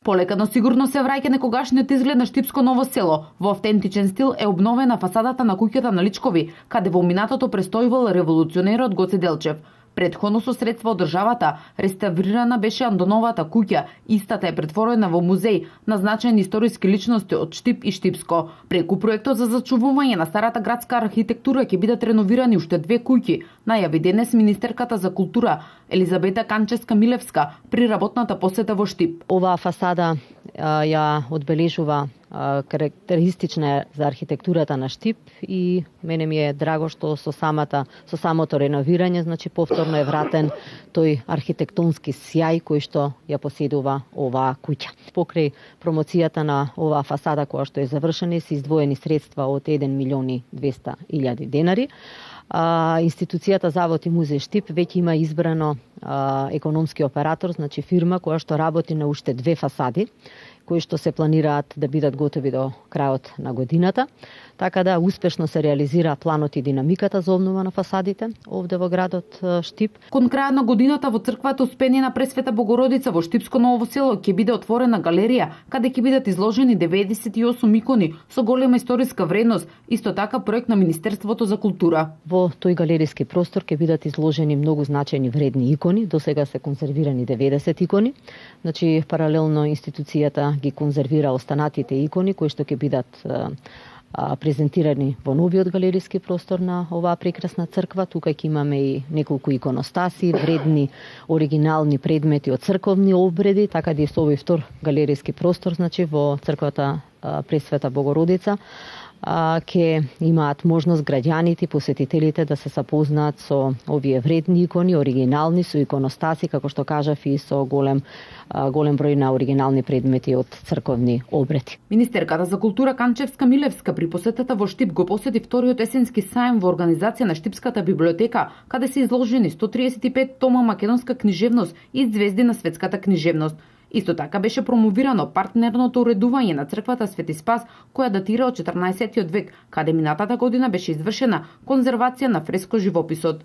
Полека, но сигурно се враќа некогашниот изглед на Штипско Ново село. Во автентичен стил е обновена фасадата на куќата на Личкови, каде во минатото престојувал револуционерот Гоце Делчев. Предходно со средства од државата реставрирана беше Андоновата куќа, истата е претворена во музеј на значајни историски личности од Штип и Штипско. Преку проектот за зачувување на старата градска архитектура ќе бидат реновирани уште 2 куќи, најави денес министерката за култура Елизабета Канчевска-Милевска при работната посета во Штип. Оваа фасада ја одбележува карактеристична за архитектурата на Штип и мене ми е драго што со самото реновирање, значи повторно е вратен тој архитектонски сјај кој што ја поседува оваа куќа. Покрај промоцијата на оваа фасада која што е завршена се издвоени средства од 1.200.000 денари. Институцијата Завод и музеј Штип веќе има избрано економски оператор, значи фирма која што работи на уште 2 фасади, кои што се планираат да бидат готови до крајот на годината, така да успешно се реализира планот и динамиката за обнова на фасадите овде во градот Штип. Кон крајот на годината во црквата Успенина Пресвета Богородица во Штипско Ново село ќе биде отворена галерија, каде ќе бидат изложени 98 икони со голема историска вредност, исто така проект на Министерството за култура. Во тој галериски простор ќе бидат изложени многу значајни вредни икони, досега се конзервирани 90 икони. Значи паралелно институцијата ги конзервира останатите икони кои што ќе бидат презентирани во новиот галериски простор на оваа прекрасна црква. Тука ќе имаме и неколку иконостаси, вредни оригинални предмети од црковни обреди, така да и со овој втор галериски простор, значи во црквата Пресвета Богородица, ќе имаат можност граѓаните и посетителите да се запознаат со овие вредни икони, оригинални, со иконостаси, како што кажав, и со голем број на оригинални предмети од црковни обреди. Министерката за култура Канчевска-Милевска при посетата во Штип го посети вториот есенски сајм во организација на Штипската библиотека, каде се изложени 135 тома македонска книжевност и звезди на светската книжевност. Исто така беше промовирано партнерното уредување на црквата Свети Спас, која датира од 14. век, каде минатата година беше извршена конзервација на фреско живописот.